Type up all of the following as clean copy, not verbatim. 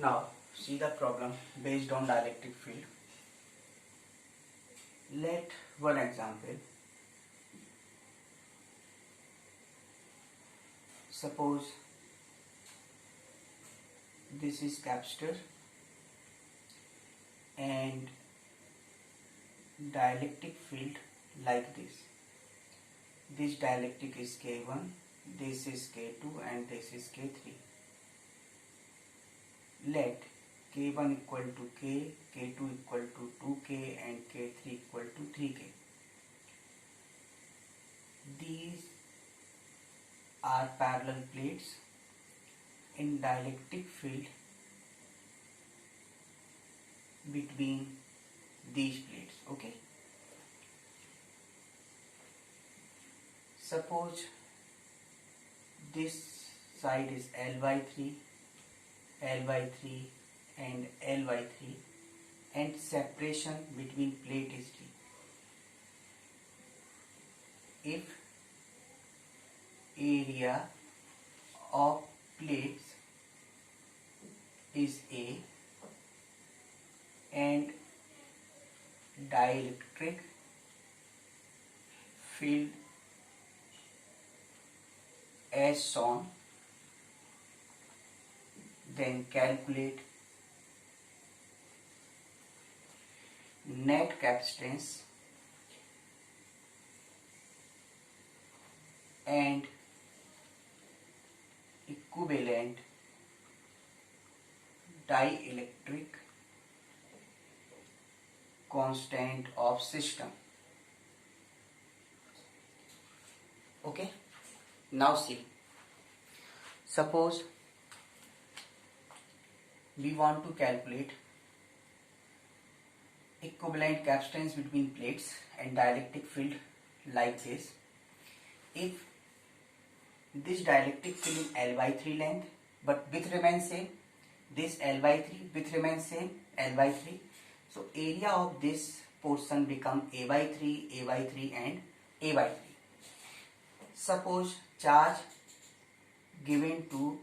Now see the problem based on dielectric field. Let one example. Suppose this is capacitor and dielectric field like this. This dielectric is K1, this is K2 and this is K3. Let K1 equal to K, K2 equal to 2K and K3 equal to 3K. These are parallel plates in dielectric field between these plates. Okay. Suppose this side is L by 3, L by 3 and L by 3 and separation between plate is D. If area of plates is A and dielectric field as shown, then calculate net capacitance and equivalent dielectric constant of system. Okay. Now see, suppose we want to calculate equivalent capacitance between plates and dielectric field like this. If this dielectric field is L by 3 length but width remains same, this L by 3, width remains same, L by 3. So area of this portion become A by 3, A by 3 and A by 3. Suppose charge given to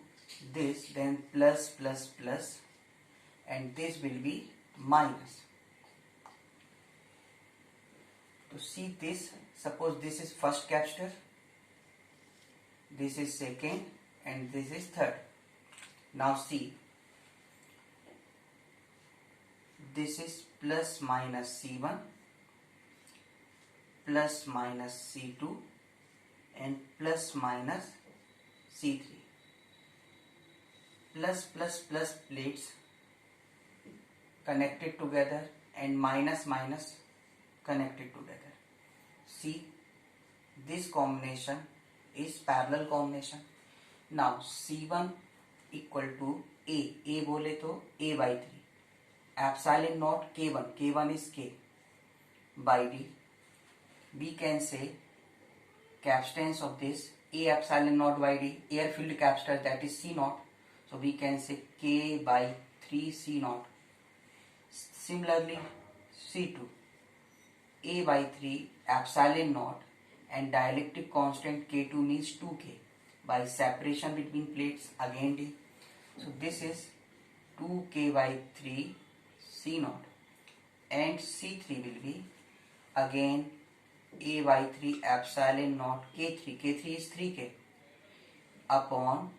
this, then plus plus plus and this will be minus. To see this, suppose this is first capacitor, this is second and this is third. Now see, this is plus minus C1 plus minus C2 and plus minus C3. Plus plus plus plates connected together and minus minus connected together. See, this combination is parallel combination. Now C1 equal to A बोले तो A by 3. Epsilon naught K1, K1 is K by D. We can say capacitance of this A epsilon naught by D, air filled capacitor, that is C naught. So we can say K by 3 C naught. Similarly C2, A by 3 epsilon naught and dielectric constant K2 means 2K by separation between plates again D. So this is 2K by 3 C naught and C3 will be again A by 3 epsilon naught K3, K3 is 3K upon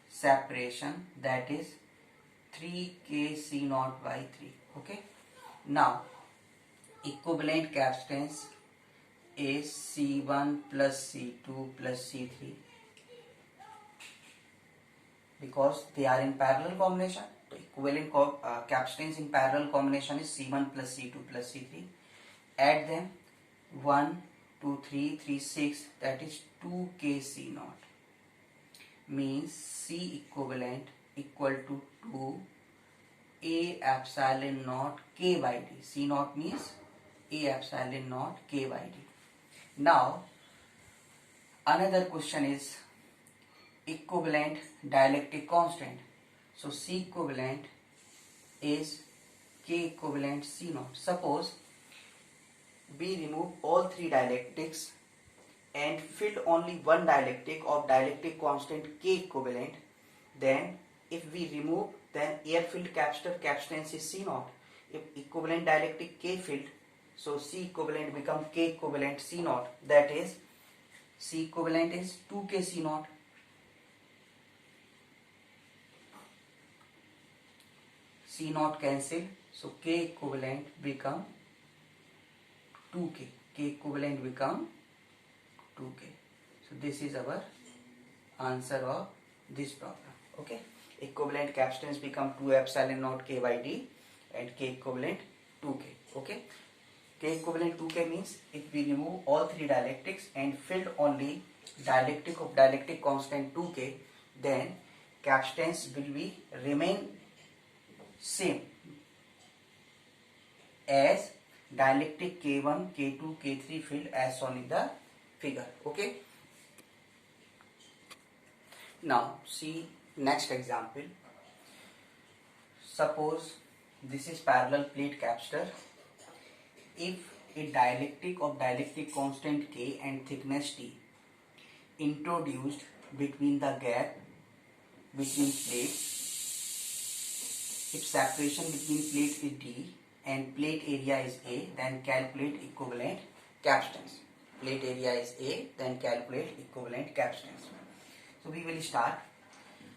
separation, that is 3K C naught by 3. Okay. Now equivalent capacitance is C1 plus C2 plus C3 because they are in parallel combination. The equivalent capacitance in parallel combination is C1 plus C2 plus C3. Add them 1, 2, 3, 3, 6, that is 2K C naught. Means C equivalent equal to 2 A epsilon naught K by D. C naught means A epsilon naught K by D. Now another question is equivalent dielectric constant. So C equivalent is K equivalent C naught. Suppose we remove all three dielectrics and filled only one dielectric of dielectric constant K equivalent, then if we remove then air filled capacitance is C naught. If equivalent dielectric K filled, so C equivalent become K equivalent C naught, that is C equivalent is 2K C naught. C naught cancel, so K equivalent become 2K. K equivalent become 2K. So this is our answer of this problem. Okay. Equivalent capacitance become 2 epsilon naught K by D and K equivalent 2K. Okay. K equivalent 2K means if we remove all three dielectrics and filled only dielectric of dielectric constant 2K, then capacitance will be remain same as dielectric K1, K2, K3 filled as shown in the figure. Okay. Now see next example. Suppose this is parallel plate capacitor. If a dielectric of dielectric constant K and thickness T introduced between the gap between plates, if separation between plates is D and plate area is A, then calculate equivalent capacitance. Plate area is A, then calculate equivalent capacitance. So we will start.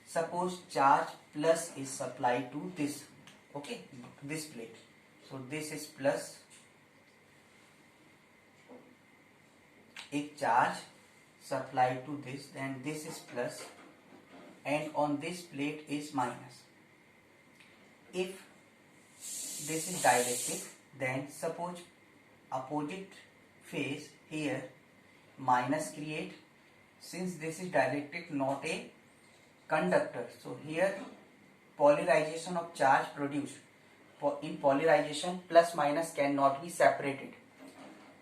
Suppose charge plus is supplied to this, okay, this plate. So this is plus. If charge supplied to this, then this is plus, and on this plate is minus. If this is dielectric, then suppose opposite phase here minus create, since this is dielectric not a conductor, so here polarization of charge produced. In polarization plus minus cannot be separated.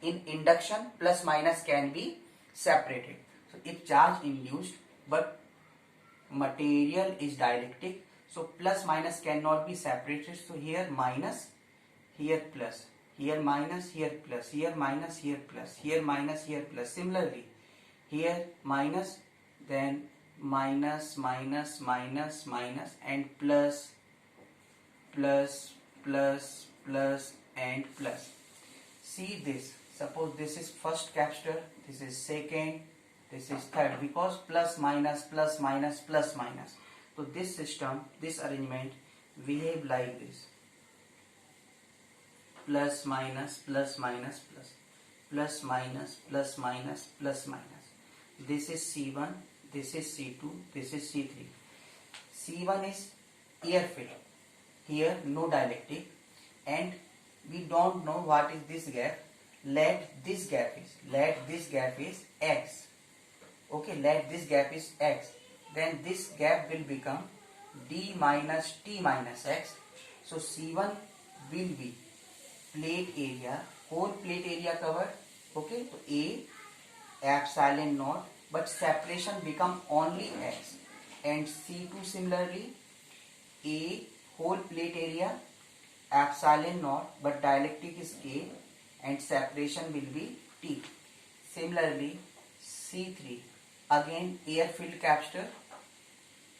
In induction plus minus can be separated. So if charge induced but material is dielectric, so plus minus cannot be separated. So here minus, here plus, here minus, here plus, here minus, here plus, here minus, here plus. Similarly, here minus, then minus, minus, minus, minus, and plus, plus, plus, plus, and plus. See this. Suppose this is first capacitor, this is second, this is third, because plus minus, plus minus, plus minus. So this system, this arrangement behave like this: plus minus, plus minus, plus, plus minus, plus minus, plus minus. This is C1, this is C2, this is C3. C1 is air filled. Here no dielectric, and we don't know what is this gap. Let this gap is X. Okay, let this gap is X. Then this gap will become D minus T minus X. So C1 will be plate area, whole plate area covered. Okay, so A epsilon naught, but separation become only X. And C2 similarly, A whole plate area epsilon naught, but dielectric is K and separation will be T. Similarly, C3 again air filled capacitor,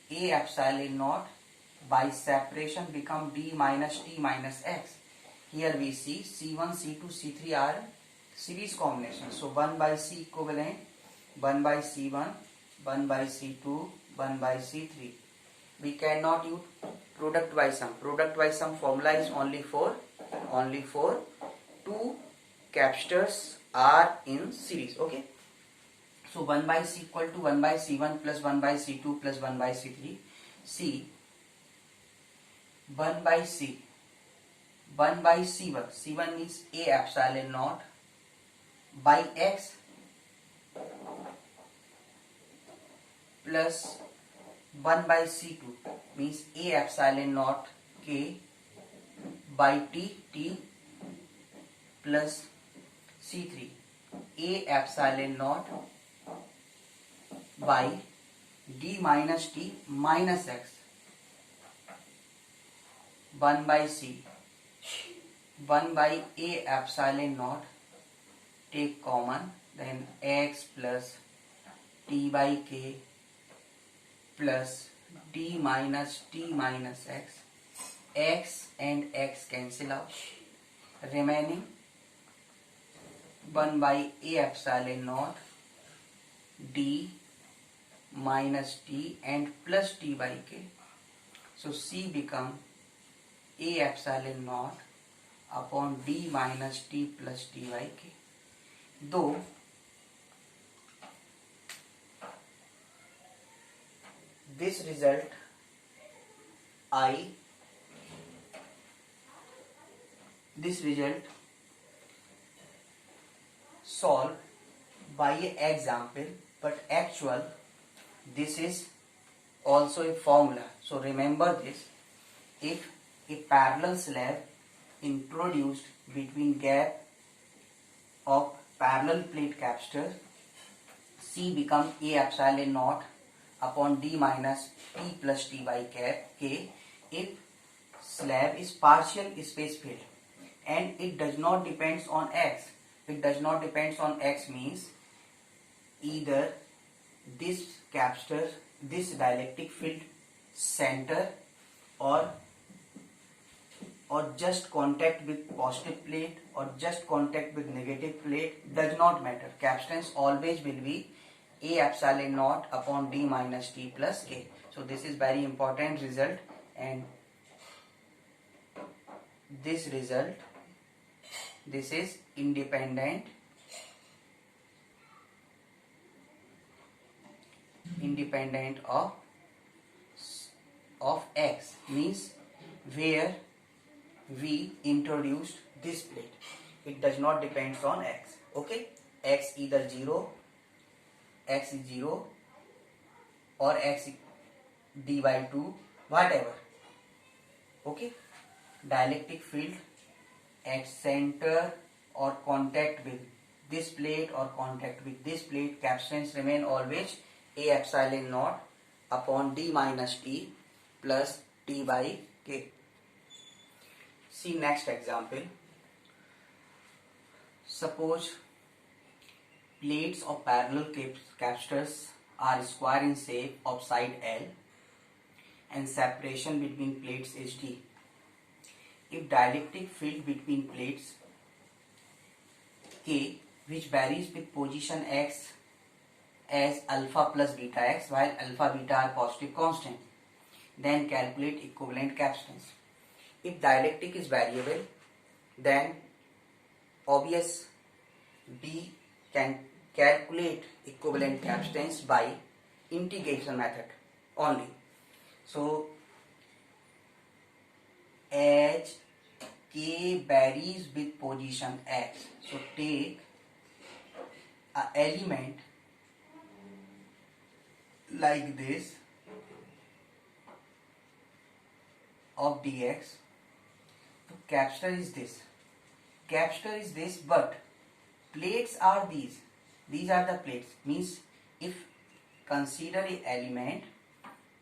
A epsilon naught, by separation become D minus T minus X. Here we see C1, C2, C3 are series combination. So 1 by C equivalent, 1 by C1, 1 by C2, 1 by C3. We cannot use product by sum. Product by sum formula is only for two capacitors are in series. Okay. So 1 by C equal to 1 by C1 plus 1 by C2 plus 1 by C3. C 1 by C, 1 by C1. C1 means A epsilon naught by X plus 1 by C2 means A epsilon naught K by T plus C3 A epsilon naught by D minus T minus X. 1 by C, 1 by A epsilon naught, take common, then X plus T by K plus t minus t minus x and x cancel out, remaining 1 by a epsilon naught d minus t and plus t by k. So c become a epsilon naught upon d minus t plus t by k. Though this result solved by an example, but actual this is also a formula. So remember this: if a parallel slab introduced between gap of parallel plate capacitor, C become A epsilon naught upon D minus T plus T by K if slab is partial space filled and it does not depends on X. It does not depends on X means either this capacitor, this dielectric field center or just contact with positive plate or just contact with negative plate, does not matter. Capacitance always will be A epsilon naught upon D minus T plus K. So this is very important result, and this result, this is independent of X, means where we introduced this plate, it does not depend on X. Okay, X either 0, X is 0 or X d by 2, whatever. Okay, dielectric field at center or contact with this plate or contact with this plate, capacitance remain always A epsilon naught upon D minus T plus T by K. See next example. Suppose plates of parallel capacitors are square in shape of side L and separation between plates is D. If dielectric field between plates K, which varies with position X as alpha plus beta X, while alpha beta are positive constant, then calculate equivalent capacitance. If dielectric is variable, then obvious we can calculate equivalent capacitance by integration method only. So as K varies with position X, so take an element like this of dx. So capacitor is this, but plates are these are the plates, means if consider a element,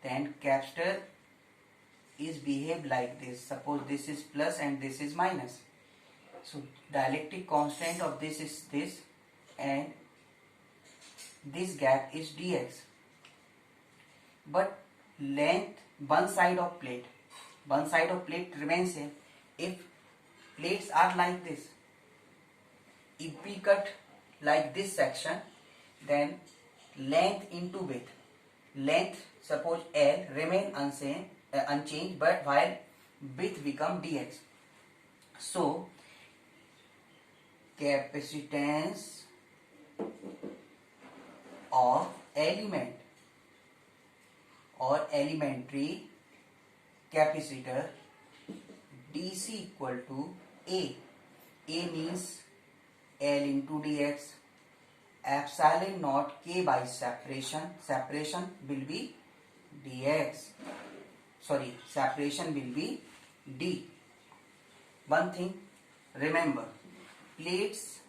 then capacitor is behave like this. Suppose this is plus and this is minus, so dielectric constant of this is this and this gap is dx, but length one side of plate remains same. If plates are like this, if we cut like this section, then length into width, length suppose L remain unchanged, but while width become dx. So capacitance of element or elementary capacitor DC equal to A. A means L into dx, epsilon naught K by separation will be dx, separation will be D. One thing remember, plates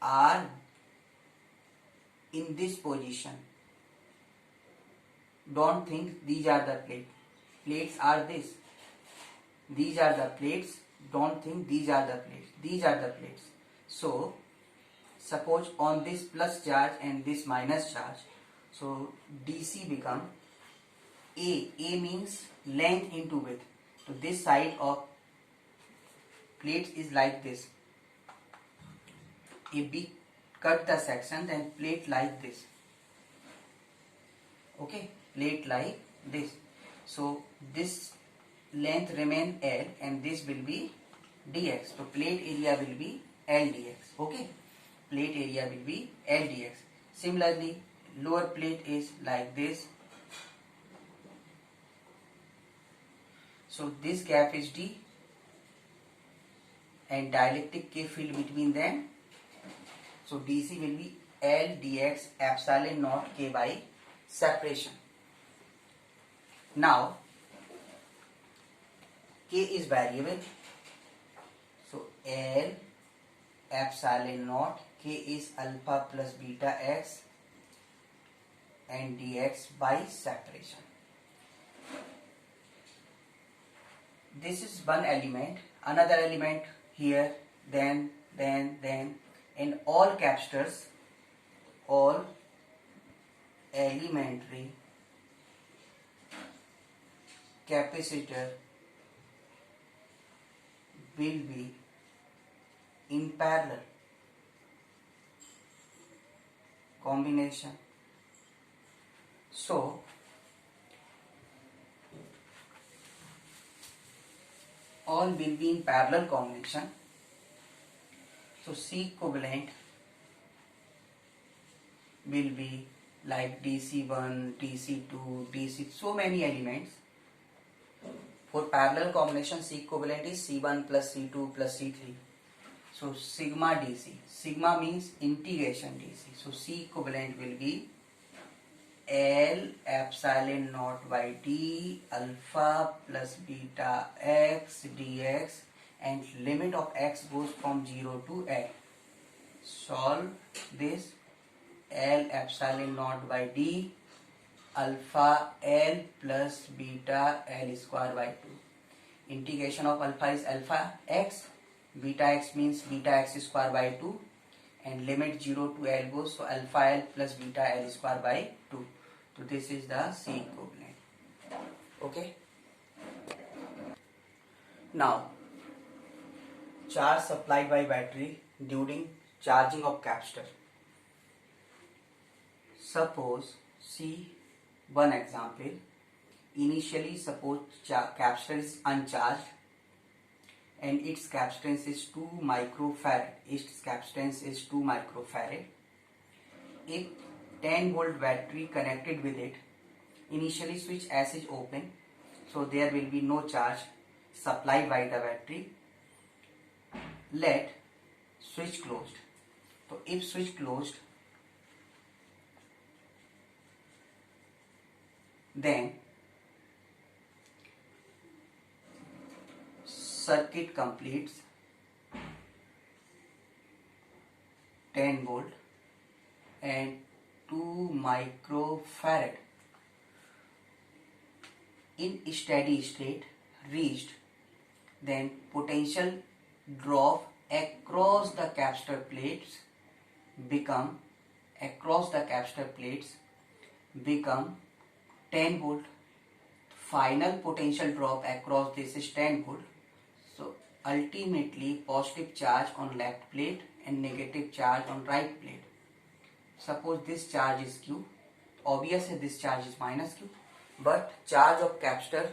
are in this position. Don't think these are the plates are this. These are the plates. Don't think these are the plates. These are the plates. So suppose on this plus charge and this minus charge, so DC become A means length into width. So this side of plates is like this. If we cut the section, then plate like this. Okay, plate like this. So this length remain L and this will be dx. So plate area will be L dx. Okay, plate area will be L dx. Similarly, lower plate is like this. So this gap is D and dielectric K field between them. So DC will be L dx epsilon naught K by separation. Now K is variable. So L epsilon naught K is alpha plus beta x and dx by separation. This is one element. Another element here, then, and all capacitors, all elementary capacitor will be in parallel combination. So all will be in parallel combination. So C equivalent will be like DC1, DC2, DC, so many elements. For parallel combination, C equivalent is C1 plus C2 plus C3. So sigma DC. Sigma means integration DC. So C equivalent will be L epsilon naught by D alpha plus beta x dx, and limit of x goes from 0 to L. Solve this. L epsilon naught by D alpha L plus beta L square by 2. Integration of alpha is alpha x, beta x means beta x square by 2, and limit 0 to L goes, so alpha L plus beta L square by 2. So this is the C equivalent. Okay. Now, charge supplied by battery during charging of capacitor. Suppose, see one example. Initially, suppose capacitor is uncharged and its capacitance is 2 microfarad. Its capacitance is 2 microfarad. If 10 volt battery connected with it, initially switch S is open, so there will be no charge supplied by the battery. Let switch closed. So if switch closed, then circuit completes 10 volt and 2 microfarad in steady state reached, then potential drop across the capacitor plates become 10 volt. Final potential drop across this is 10 volt. So ultimately positive charge on left plate and negative charge on right plate. Suppose this charge is Q. Obviously this charge is minus Q. But charge of capacitor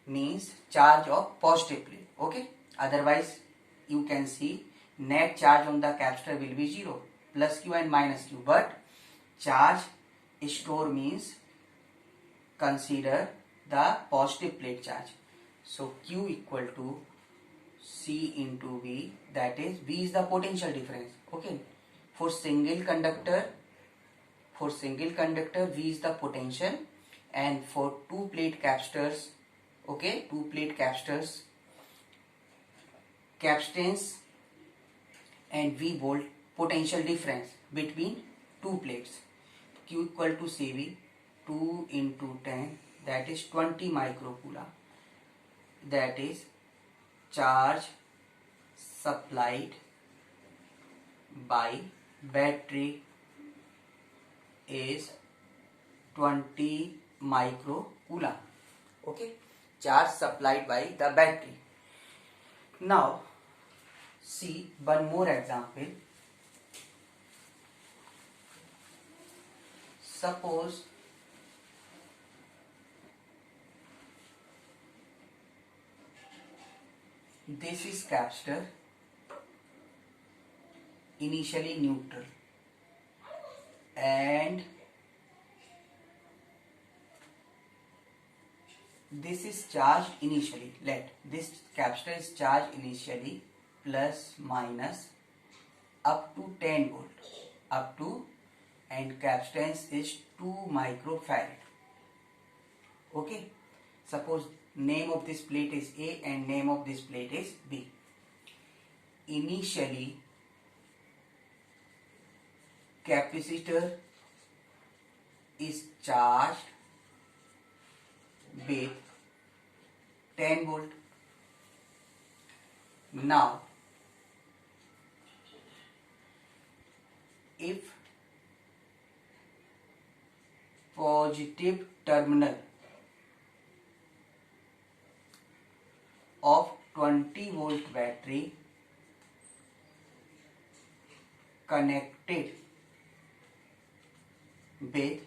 means charge of positive plate. Okay. Otherwise you can see net charge on the capacitor will be 0, plus Q and minus Q. But charge store means consider the positive plate charge. So Q equal to C into V, that is V is the potential difference. Okay. For single conductor V is the potential, and for two plate capacitors, okay, capacitance and V volt potential difference between two plates. Q equal to CV, 2 into 10, that is 20 microcoulomb. That is charge supplied by battery is 20 microcoulomb. Okay, charge supplied by the battery. Now see one more example. Suppose this is capacitor, initially neutral, and this is charged initially. Let this capacitor is charged initially plus minus up to 10 volt, up to, and capacitance is 2 microfarad. Okay, suppose name of this plate is A and name of this plate is B. Initially capacitor is charged with 10 volt. Now if positive terminal of 20 volt battery connected with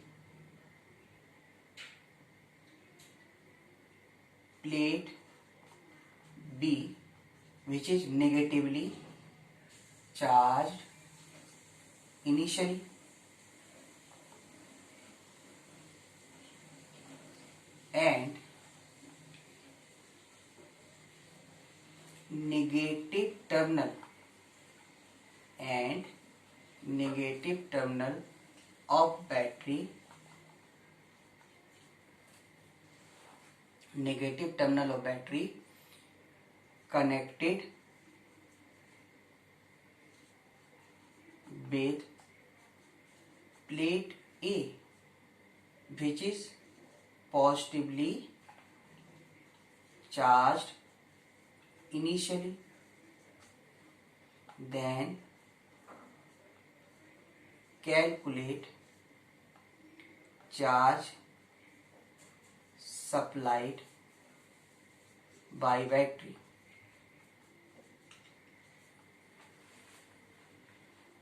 plate B, which is negatively charged initially, and negative terminal of battery connected with plate A, which is positively charged initially. Then calculate charge supplied by battery.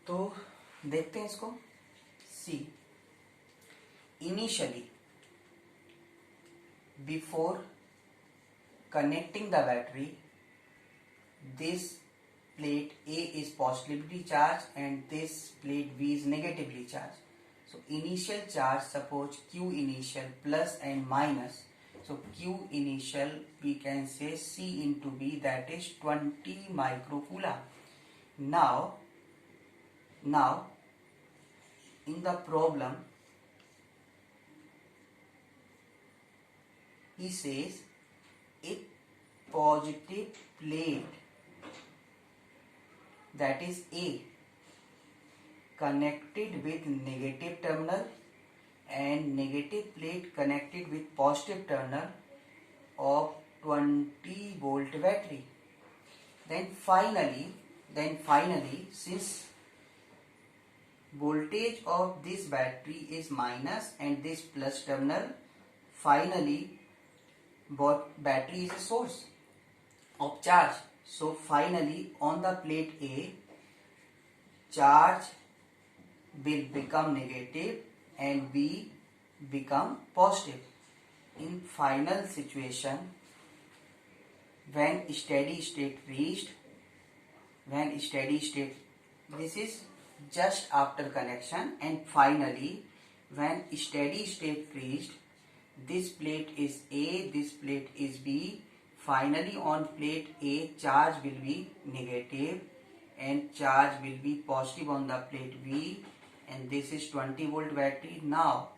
तो देखते हैं इसको. सी initially before connecting the battery, this plate A is positively charged and this plate B is negatively charged. So initial charge, suppose Q initial plus and minus. So Q initial we can say C into B, that is 20 microcoulomb. Now in the problem he says if positive plate, that is A, connected with negative terminal and negative plate connected with positive terminal of 20 volt battery, then finally since voltage of this battery is minus and this plus terminal, finally battery is a source of charge. So finally on the plate A, charge will become negative and B become positive. In final situation, when steady state reached, this is just after connection, and finally when steady state reached, this plate is A, this plate is B. Finally on plate A, charge will be negative and charge will be positive on the plate B, and this is 20 volt battery. Now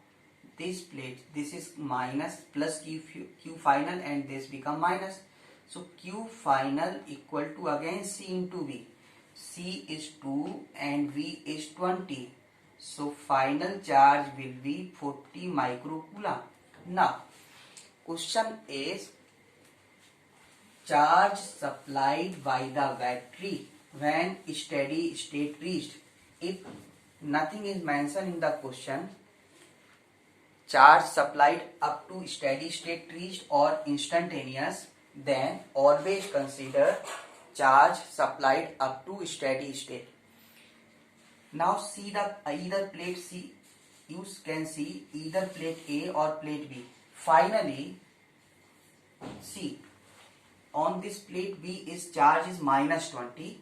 this plate, this is minus plus Q final and this become minus. So Q final equal to again C into V. C is 2 and V is 20. So final charge will be 40 microcoulomb. Now question is charge supplied by the battery when steady state reached. If nothing is mentioned in the question, charge supplied up to steady state reached or instantaneous, then always consider charge supplied up to steady state. Now see the either plate C, you can see either plate A or plate B. Finally, see on this plate B is charge is minus 20,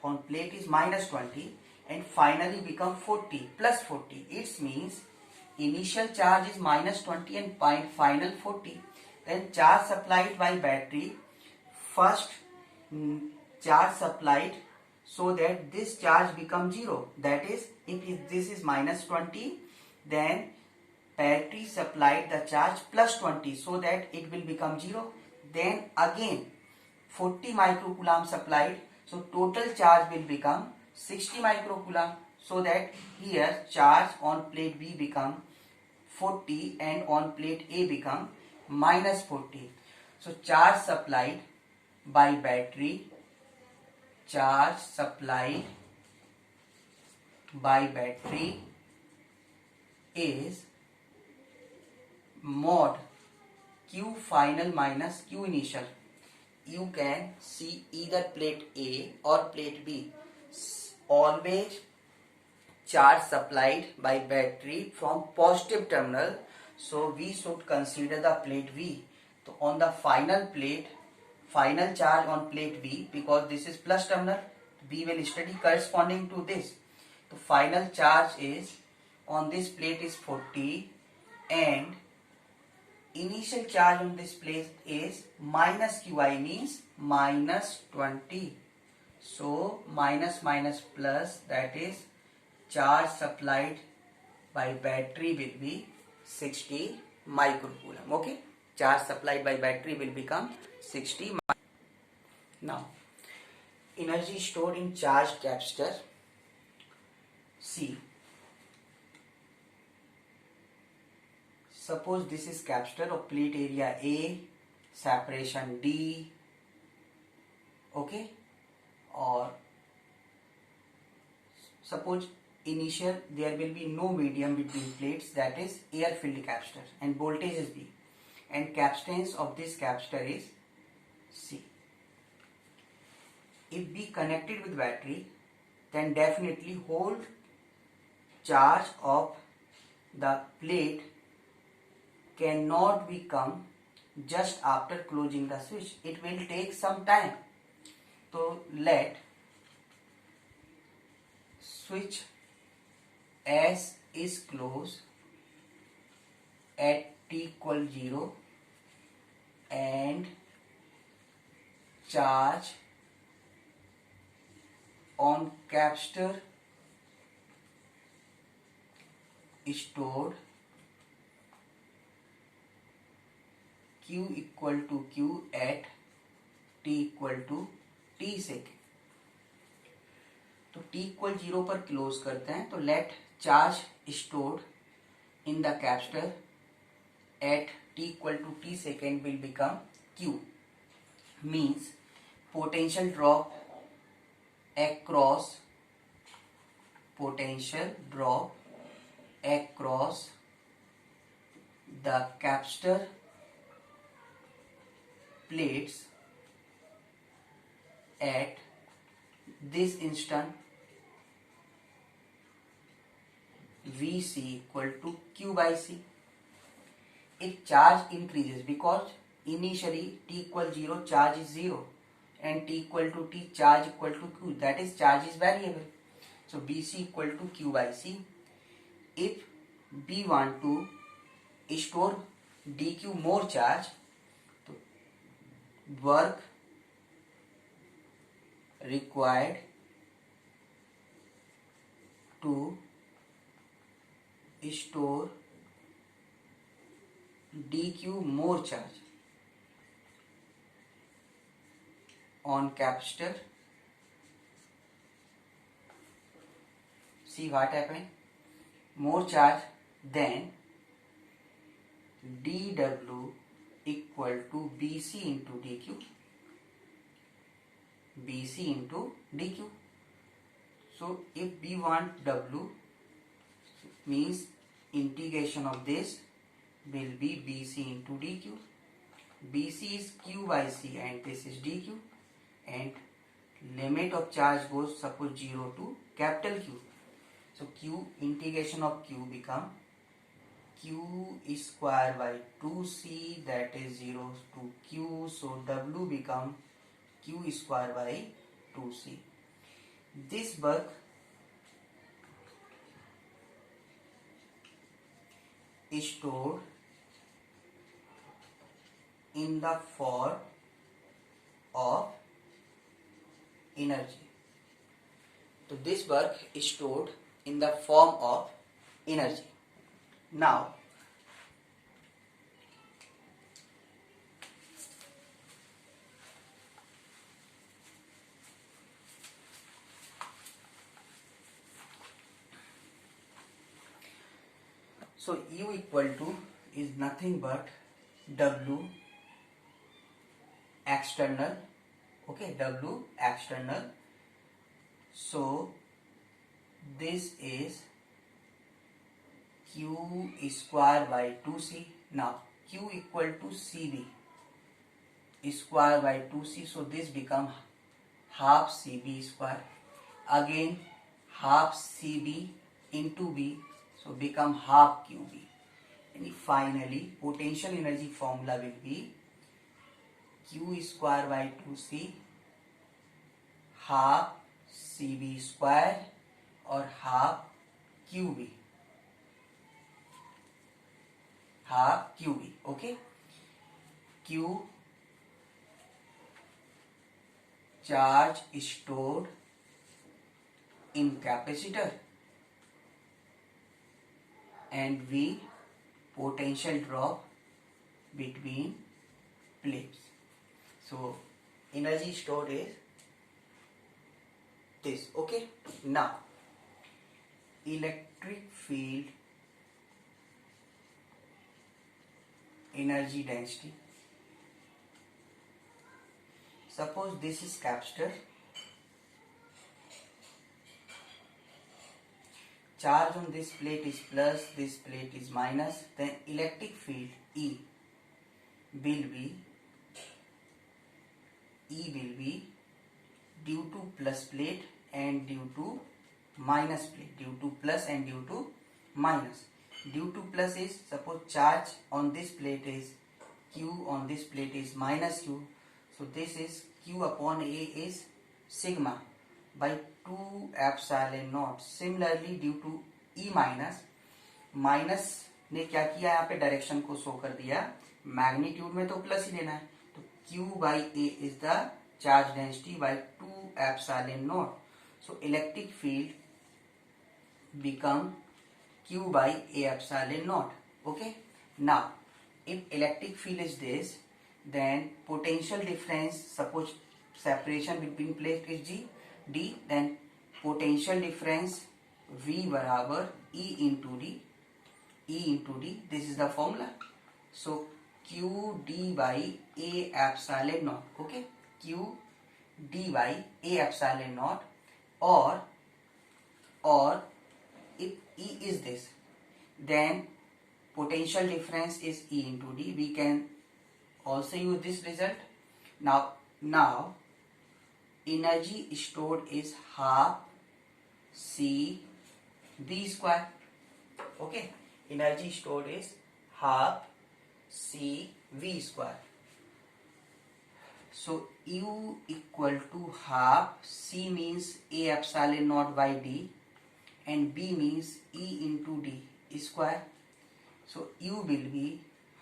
on plate is minus 20 and finally become 40 plus 40. It means initial charge is minus 20 and final 40. Then charge supplied by battery, first charge supplied so that this charge becomes 0. That is, if this is minus 20, then battery supplied the charge plus 20 so that it will become 0. Then again 40 microcoulomb supplied, so total charge will become 60 microcoulomb, so that here charge on plate B become 40 and on plate A become minus 40. So charge supplied by battery, charge supplied by battery is mod Q final minus Q initial. You can see either plate A or plate B. Always charge supplied by battery from positive terminal. So we should consider the plate B. So on the final plate, final charge on plate B, because this is plus terminal, B will study corresponding to this. The final charge is on this plate is 40 and initial charge on this plate is minus Qi, means minus 20. So minus minus plus, that is charge supplied by battery will be 60 microcoulomb. Okay, charge supplied by battery will become 60. Now energy stored in charged capacitor. See, suppose this is capacitor of plate area A, separation D, okay, or suppose initial there will be no medium between plates, that is air filled capacitor, and voltage is B, and capacitance of this capacitor is C. If B connected with battery, then definitely whole charge of the plate cannot become just after closing the switch. It will take some time. So let switch S is closed at t equal 0 and charge on capacitor stored Q equal to Q at t equal to t second. तो t equal 0 पर close करते हैं, तो let charge stored in the capacitor at t equal to t second will become Q, means potential drop across the capacitor plates at this instant Vc equal to Q by C. If charge increases, because initially t equal 0 charge is 0 and t equal to t charge equal to Q, that is charge is variable. So Bc equal to Q by C. If B want to store dq more charge, तो work required to store dq more charge on capacitor. See what happened? More charge, then dw equal to bc into dq. bc into dq. So if we want w, means integration of this will be BC into dq. BC is q by c and this is dq, and limit of charge goes suppose 0 to capital Q. So q integration of q become q square by 2c, that is 0 to q. So W become q square by 2c. This work is stored in the form of energy. So this work is stored in the form of energy. Now so U equal to is nothing but W external, okay, W external. So this is q square by 2c. Now q equal to cv square by 2c, so this become half cv square. Again half cb into b, so become half qb. And finally potential energy formula will be q square by 2c half cb square or half qb, half qb. Okay, q charge stored in capacitor and v potential drop between plates. So energy stored is this. Okay, now electric field energy density. Suppose this is capacitor, charge on this plate is plus, this plate is minus, then electric field E will be due to plus plate and due to minus plate, due to plus and due to minus. Due to plus is suppose charge on this plate is q, on this plate is minus q, so this is q upon a is sigma by 2 epsilon naught. Similarly due to E minus ने क्या किया, यहाँ पे direction को show कर दिया, magnitude में तो प्लस ही लेना है, तो q by a is the charge density by 2 epsilon naught. So electric field become q by a epsilon naught. Okay, now if electric field is this, then potential difference, suppose separation between plate is d, then potential difference v बराबर e into d, this is the formula. So q d by a epsilon naught. Okay, q d by a epsilon naught, or if E is this, then potential difference is E into d. We can also use this result. Now energy stored is half C V square. Okay, energy stored is half C V square. So U equal to half, C means A epsilon naught by D and B means E into D square. So U will be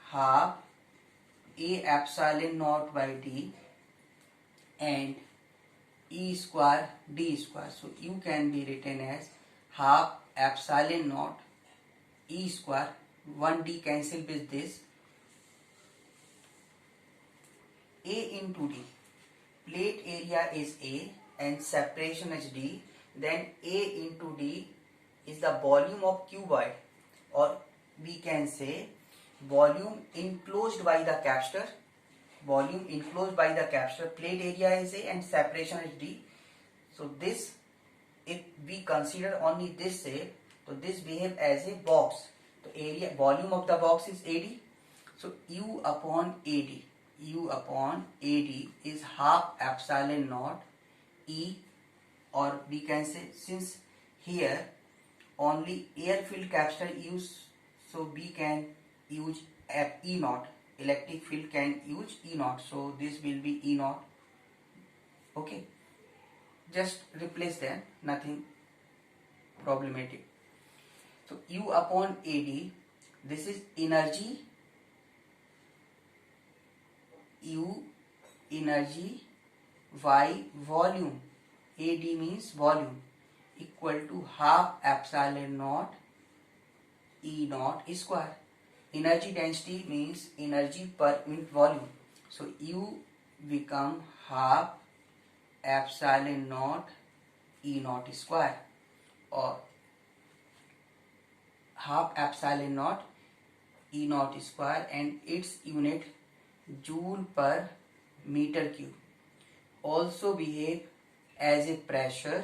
half A epsilon naught by D and E square D square. So U can be written as half epsilon naught E square, 1D cancel with this, A into D. Plate area is A and separation is D. Then A into D is the volume of cuboid, or we can say volume enclosed by the capacitor. Volume enclosed by the capacitor. Plate area is A and separation is D. So this, if we consider only this shape, so this behave as a box. तो area volume of the box is AD. So U upon AD is half epsilon naught E, or we can say, since here only air filled capsule use, so we can use E naught. Electric field can use E naught, so this will be E naught. Okay, just replace them, nothing problematic. So U upon AD, this is energy, U energy y volume, AD means volume, equal to half epsilon naught E naught square. Energy density means energy per unit volume. So U become half epsilon naught E naught square, or half epsilon naught E naught square, and its unit joule per meter cube. Also behave as a pressure,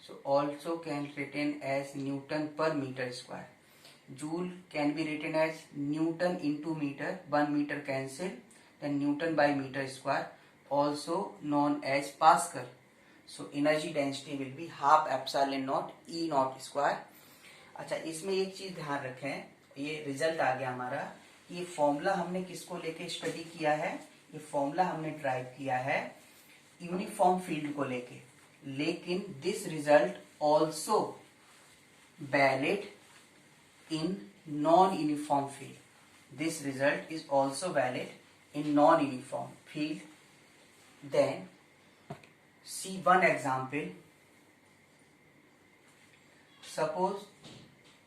so also can written as Newton per meter square. Joule can be written as Newton into meter, 1 meter cancel, then Newton by meter square, also known as Pascal. So energy density will be half epsilon naught E naught square. अच्छा, इसमें एक चीज ध्यान रखें, ये result आ गया हमारा। ये फॉर्मूला हमने किसको लेके स्टडी किया है? ये फॉर्मूला हमने ड्राइव किया है यूनिफॉर्म फील्ड को लेके, लेकिन this result also valid in non-uniform field. This result is also valid in non-uniform field. Then see one example. Suppose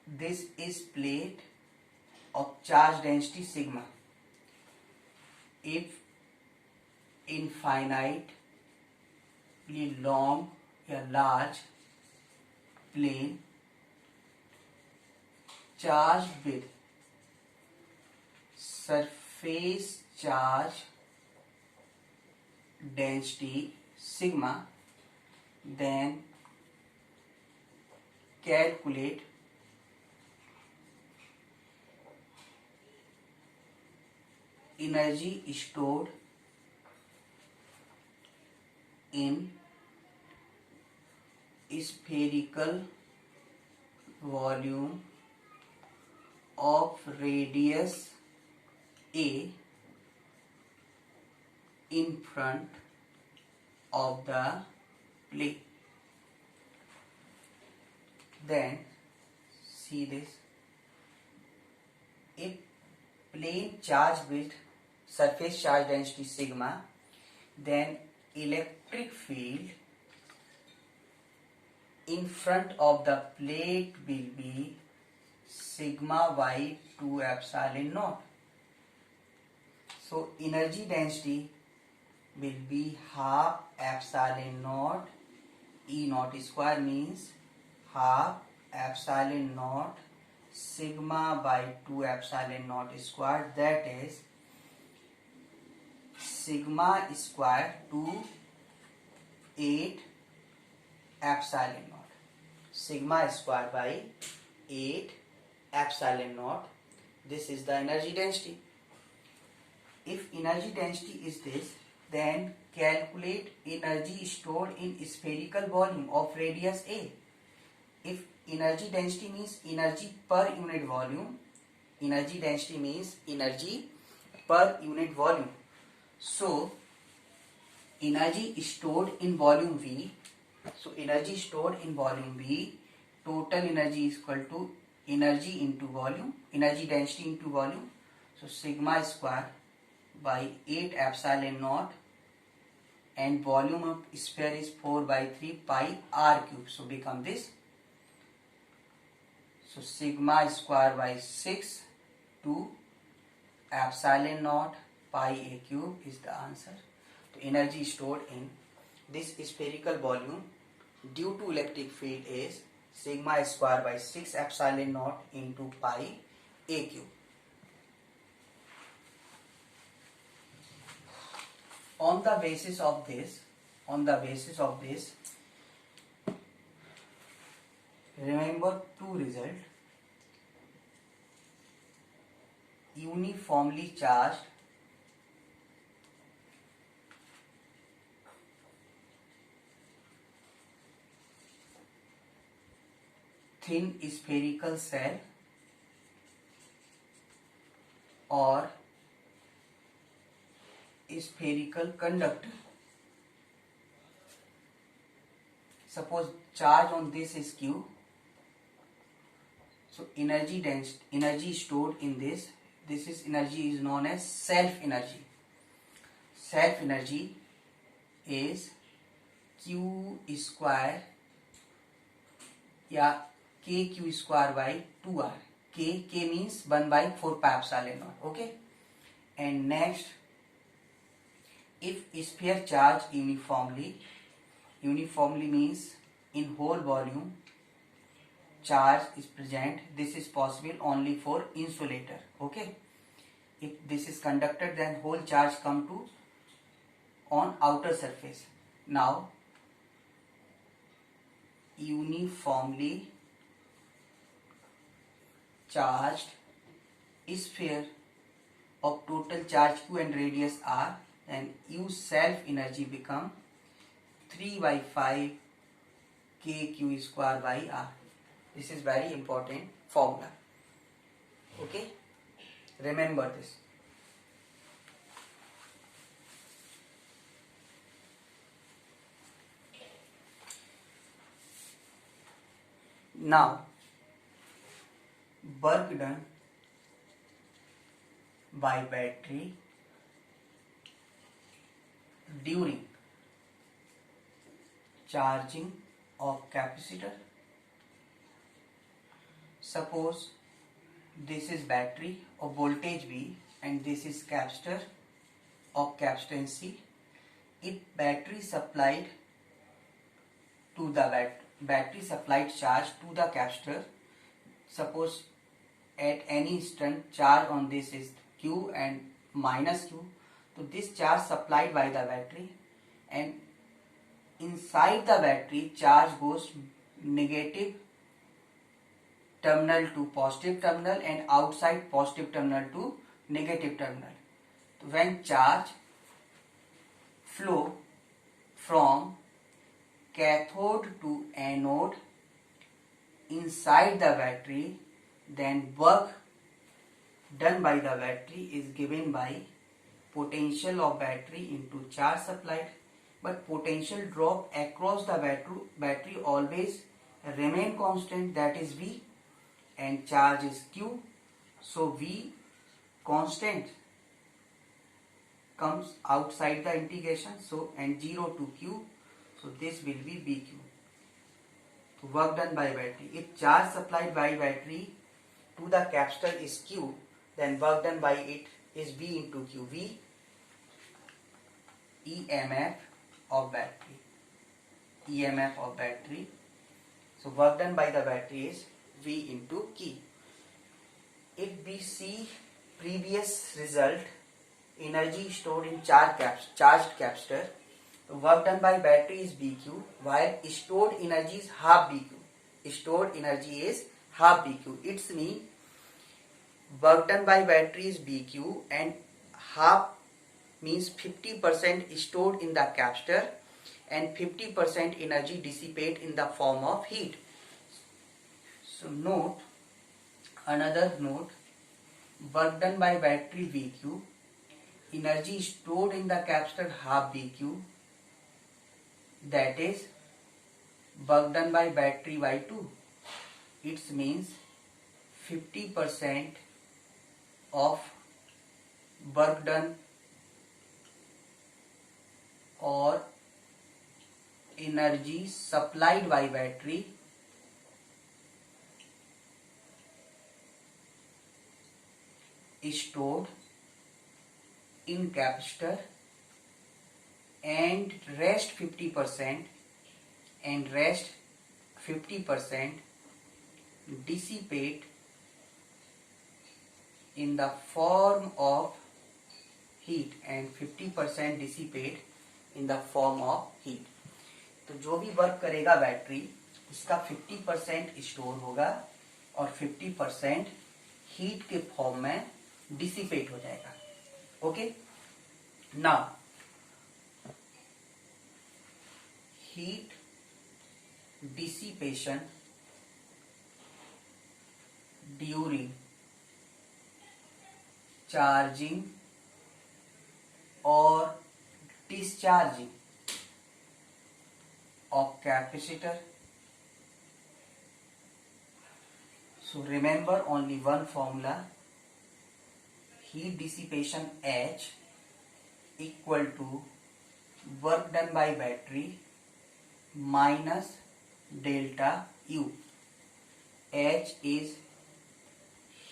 this is plate of charge density sigma. If infinitely long or large plane charged with surface charge density sigma, then calculate energy stored in spherical volume of radius A in front of the plate. Then see this. If plane charged with surface charge density sigma, then electric field in front of the plate will be sigma by 2 epsilon naught. So energy density will be half epsilon naught E naught square, means half epsilon naught sigma by 2 epsilon naught square, that is sigma square to 8 epsilon naught. Sigma square by 8 epsilon naught. This is the energy density. If energy density is this, then calculate energy stored in spherical volume of radius A. If energy density means energy per unit volume, energy density means energy per unit volume. So energy stored in volume V, so energy stored in volume V, total energy is equal to energy into volume, energy density into volume. So sigma square by 8 epsilon naught, and volume of sphere is 4 by 3 pi r cube. So become this. So sigma square by 6 to epsilon naught pi a cube is the answer. The energy stored in this spherical volume due to electric field is sigma square by 6 epsilon naught into pi a cube. On the basis of this, remember two results. uniformly charged thin spherical cell or spherical conductor. Suppose charge on this is Q, so energy stored in this is energy is known as self energy. Self energy is Q square या KQ square by 2R. K means 1 by 4 pi epsilon naught. Okay. And next, if sphere charge uniformly means in whole volume charge is present. This is possible only for insulator. Okay. If this is conductor, then whole charge come to on outer surface. Now uniformly charged sphere of total charge Q and radius R, and U self energy become 3 by 5 KQ square by R. This is very important formula. Okay, remember this. Now, work done by battery during charging of capacitor. Suppose this is battery of voltage V and this is capacitor of capacitance C. If battery supplied to the battery supplied charge to the capacitor, suppose at any instant charge on this is Q and minus Q, so this charge supplied by the battery, and inside the battery charge goes negative terminal to positive terminal and outside positive terminal to negative terminal. So when charge flow from cathode to anode inside the battery, then work done by the battery is given by potential of battery into charge supplied, but potential drop across the battery always remain constant, that is V, and charge is Q, so V constant comes outside the integration, so and 0 to Q, so this will be BQ. So work done by battery. If charge supplied by battery to the capacitor is Q, then work done by it is V into Q. V EMF of battery. EMF of battery. So work done by the battery is V into Q. If we see previous result, energy stored in charged capacitor, work done by battery is BQ, while stored energy is half BQ. Stored energy is half BQ. It's mean work done by battery is BQ and half means 50% stored in the capacitor and 50% energy dissipate in the form of heat. So note, another note, work done by battery VQ, energy stored in the capacitor half BQ, that is work done by battery by 2. It means 50% of work done or energy supplied by battery is stored in capacitor, and rest 50% dissipate in the form of heat and 50% dissipate in the form of heat. तो जो भी work करेगा battery उसका 50% store होगा और 50% heat के form में dissipate हो जाएगा. Okay, now heat dissipation during charging or discharging of capacitor. So remember only one formula, heat dissipation H equal to work done by battery minus delta U. H is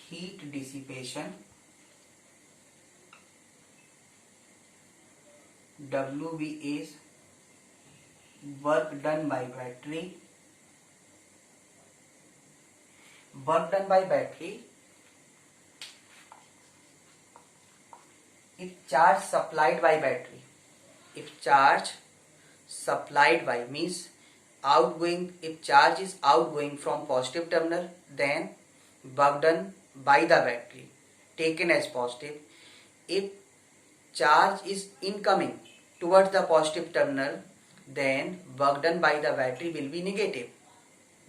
heat dissipation, WB is work done by battery. Work done by battery, if charge supplied by battery, if charge supplied by means outgoing, if charge is outgoing from positive terminal, then work done by the battery taken as positive. If charge is incoming towards the positive terminal, then work done by the battery will be negative,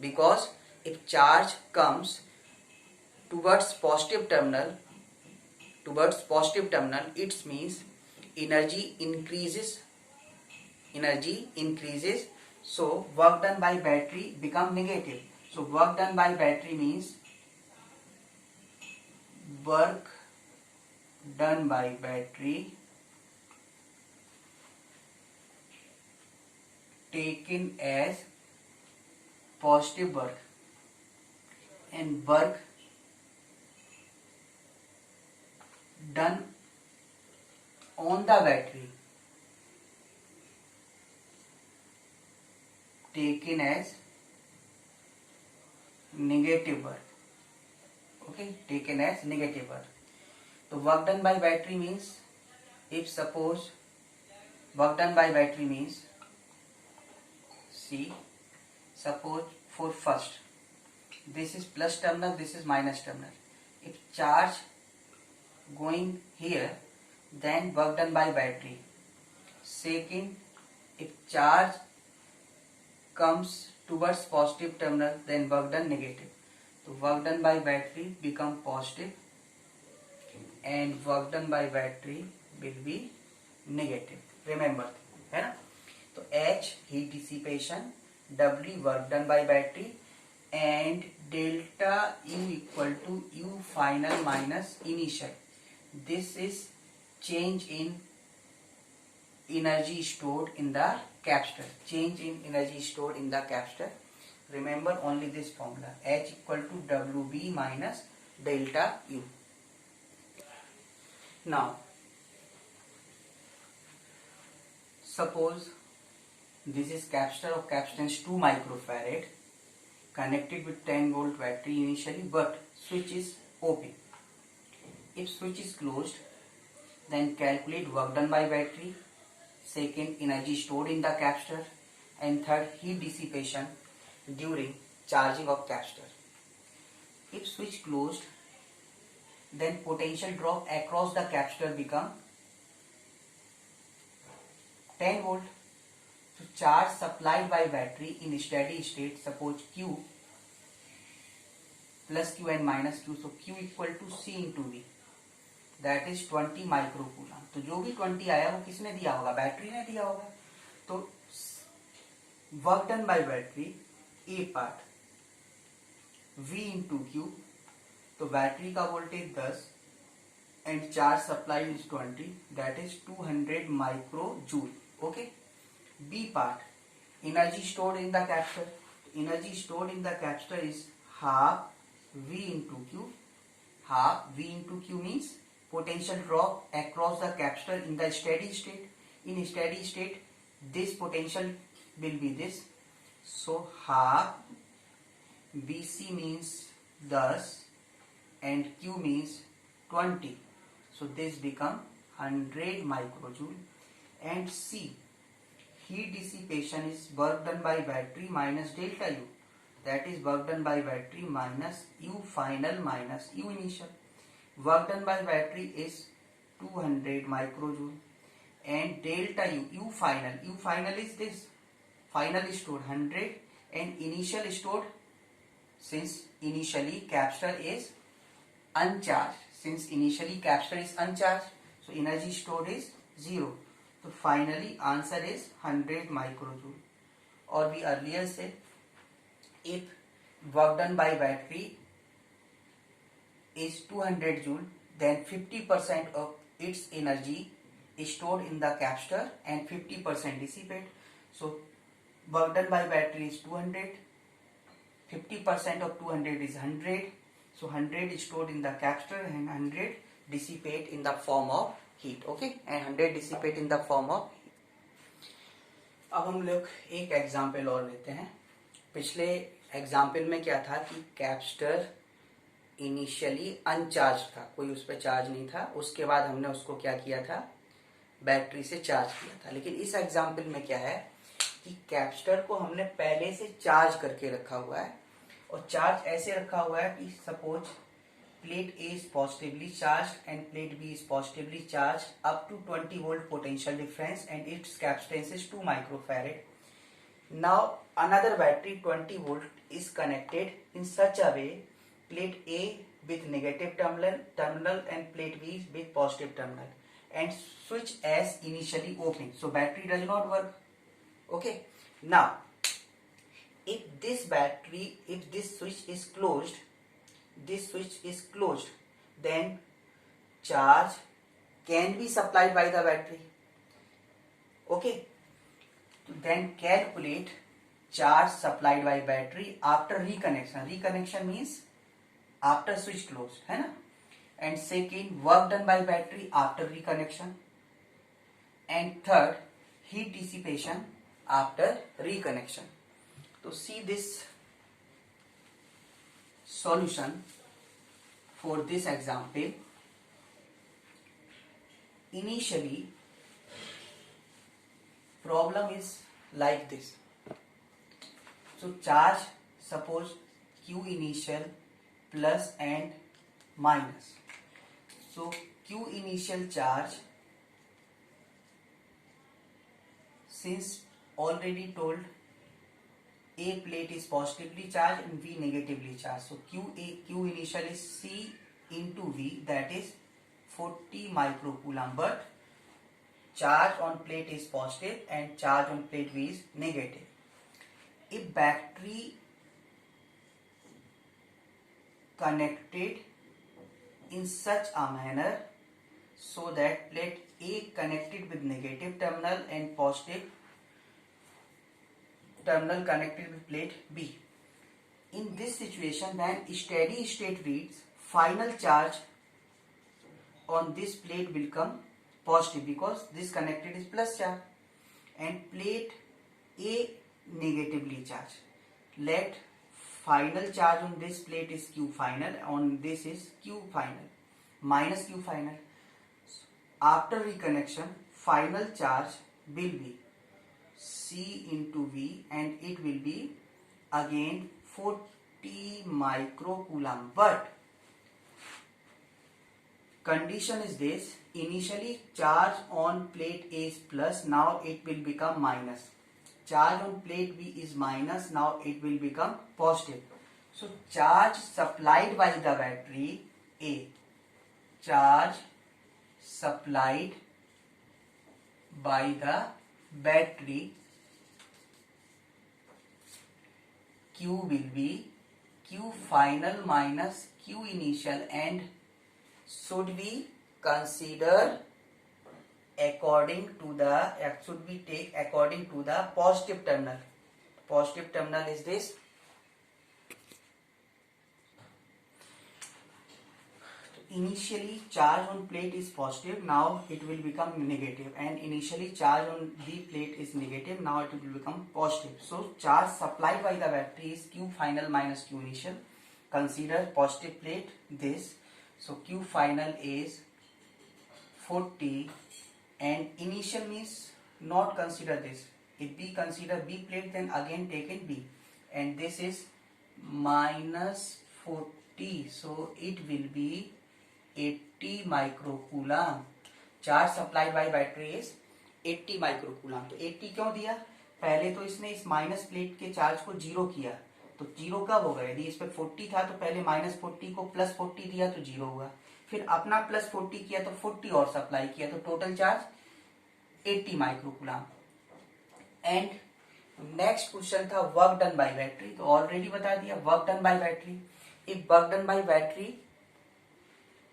because if charge comes towards positive terminal, it means energy increases, so work done by battery become negative. So work done by battery means work done by battery taken as positive work, and work done on the battery taken as negative work. Okay, taken as negative work. So work done by battery means, if suppose work done by battery means, see, suppose for first, this is plus terminal, this is minus terminal. If charge going here, then work done by battery. Second, if charge comes towards positive terminal, then work done negative. So work done by battery become positive and work done by battery will be negative. Remember, है ना? तो H heat dissipation, W work done by battery, and delta U equal to U final minus initial. This is change in energy stored in the capacitor. Change in energy stored in the capacitor. Remember only this formula, H equal to WB minus delta U. Now, suppose this is capacitor of capacitance 2 microfarad connected with 10 volt battery initially, but switch is open. If switch is closed, then calculate work done by battery, second energy stored in the capacitor, and third heat dissipation during charging of capacitor. If switch closed, then potential drop across the capacitor become 10 volt. So charge supplied by battery in steady state, suppose Q plus Q and minus Q, so Q equal to C into V, that is 20 microcoulomb. तो जो भी 20 आया वो किसने दिया होगा? Battery ने दिया होगा. तो work done by battery A part V into Q, तो बैटरी का voltage 10 and charge supply is 20, that is 200 micro joule. Okay. B part energy stored in the capacitor. Energy stored in the capacitor is half V into Q. Half V into Q means potential drop across the capacitor in the steady state. In steady state, this potential will be this. So half BC means 10 and Q means 20. So this become 100 microjoule. And C, heat dissipation is work done by battery minus delta U. That is work done by battery minus U final minus U initial. Work done by battery is 200 microjoule, and delta U final is this, final stored 100 and initial stored, since initially capacitor is uncharged, so energy stored is 0. So finally answer is 100 microjoule. Or we earlier said, if work done by battery is 200 joule, then 50% of its energy is stored in the capacitor and 50% dissipate. So work done by battery is 200, 50% of 200 is 100, so 100 is stored in the capacitor and 100 dissipate in the form of heat. Okay, and 100 dissipate in the form of heat. अब हम लोग एक example और लेते हैं. पिछले example में क्या था कि कैपेसिटर इनिशियली अनचार्ज था, कोई उस पर चार्ज नहीं था, उसके बाद हमने उसको क्या किया था, बैटरी से चार्ज किया था. लेकिन इस एग्जाम्पल में क्या है कि कैपेसिटर को हमने पहले से चार्ज करके रखा हुआ है, और चार्ज ऐसे रखा हुआ है कि suppose plate A is positively charged and plate B is positively charged up to 20 volt potential difference and its capacitance is 2 microfarad. Now another battery 20 volt is connected in such a way, plate A with negative terminal and plate B with positive terminal, and switch as initially open, so battery does not work. Okay, now if this switch is closed, then charge can be supplied by the battery. Okay, then calculate charge supplied by battery after reconnection means after switch closed, है ना. And second, work done by battery after reconnection, and third, heat dissipation after reconnection. So see this solution for this example. Initially problem is like this. So charge, suppose Q initial plus and minus. So Q initial charge, since already told A plate is positively charged and V negatively charged, so Q initial is C into V, that is 40 microcoulomb, but charge on plate is positive and charge on plate V is negative. If battery connected in such a manner so that plate A connected with negative terminal and positive terminal connected with plate B. In this situation, then steady state reads final charge on this plate will come positive because this connected is plus charge, and plate A negatively charged. Let final charge on this plate is Q final, on this is Q final minus Q final. After reconnection, final charge will be C into V and it will be again 40 microcoulomb, but condition is this: initially charge on plate A is plus, now it will become minus. Charge on plate B is minus, now it will become positive. So charge supplied by the battery A, charge supplied by the battery Q will be Q final minus Q initial, and should we consider according to the, should we take according to the positive terminal. Positive terminal is this. Initially charge on plate is positive, now it will become negative, and initially charge on the plate is negative, now it will become positive. So charge supplied by the battery is Q final minus Q initial. Consider positive plate this, so Q final is 40 and initial means not consider this. If we consider B plate, then again taken B, and this is minus 40, so it will be 80 microcoulomb. Charge supplied by battery is 80 microcoulomb. तो 80 क्यों दिया? पहले तो इसने इस minus plate के charge को zero किया, तो जीरो कब होगा? यदि इस पे 40 था तो पहले -40 को +40 दिया तो जीरो हुआ, फिर अपना +40 किया तो 40 और सप्लाई किया, तो total charge 80 microcoulomb. And next question था वर्क डन बाय बैटरी, तो ऑलरेडी बता दिया work done by battery. If work done by battery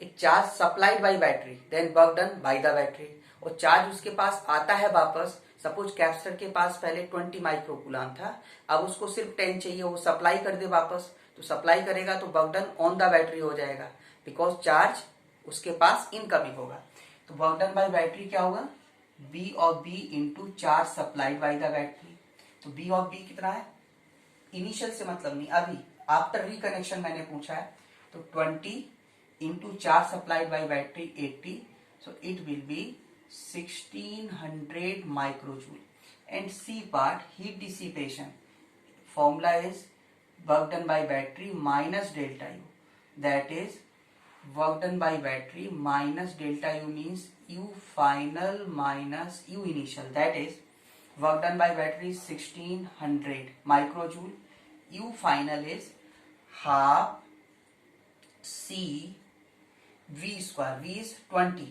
it charge supplied by battery then work done by the battery. और charge उसके पास आता है वापस, सपोज कैपेसिटर के पास पहले 20 माइक्रोकूलम था, अब उसको सिर्फ 10 चाहिए, वो सप्लाई कर दे वापस, तो सप्लाई करेगा तो work done on the battery हो जाएगा, बिकॉज चार्ज उसके पास इनकमिंग होगा। तो वर्क डन बाय बैटरी क्या होगा? B of B into charge supplied by the battery. तो बी ऑफ बी कितना है? इनिशियल से मतलब नहीं, अभी आफ्टर रिकनेक्शन मैंने पूछा है, तो 20 into charge supplied by battery 80, so it will be 1600 microjoule. And C part, heat dissipation, formula is work done by battery minus delta U, that is work done by battery minus delta U means U final minus U initial, that is work done by battery is 1600 microjoule, U final is half C V square, V is 20।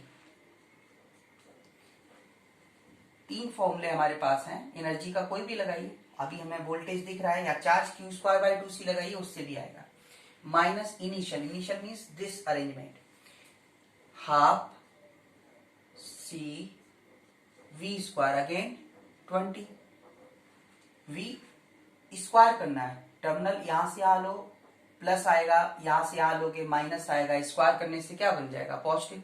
तीन फॉर्मूले हमारे पास हैं, energy का कोई भी लगाइए, अभी हमें वोल्टेज दिख रहा है, या charge Q square by 2C लगाइए, उससे भी आएगा। Minus initial, initial means this arrangement, half C V square again 20। V square करना है, टर्मिनल यहां से आ लो प्लस आएगा, यहां से आ लोगे माइनस आएगा, स्क्वायर करने से क्या बन जाएगा? Positive.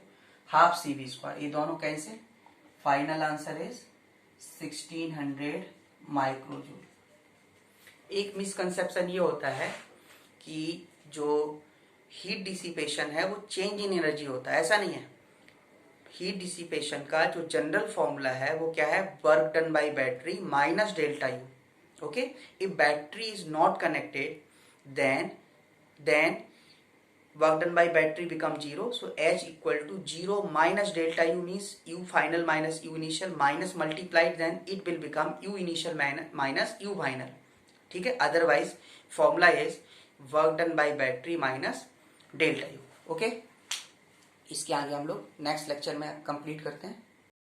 Half C V square, ये दोनों cancel, final answer is 1600 microjoule. एक मिसकंसेप्शन ये होता है कि जो हीट डिसिपेशन है वो चेंज इन एनर्जी होता है, ऐसा नहीं है। हीट डिसिपेशन का जो जनरल फॉर्मूला है वो क्या है? Work done by battery minus delta U. Okay, if battery is not connected then work done by battery become 0, so H equal to 0 minus delta U means U final minus U initial minus multiplied, then it will become U initial minus U final, ठीक है। otherwise formula is work done by battery minus delta U। Okay, इसके आगे हम लोग next lecture में complete करते हैं।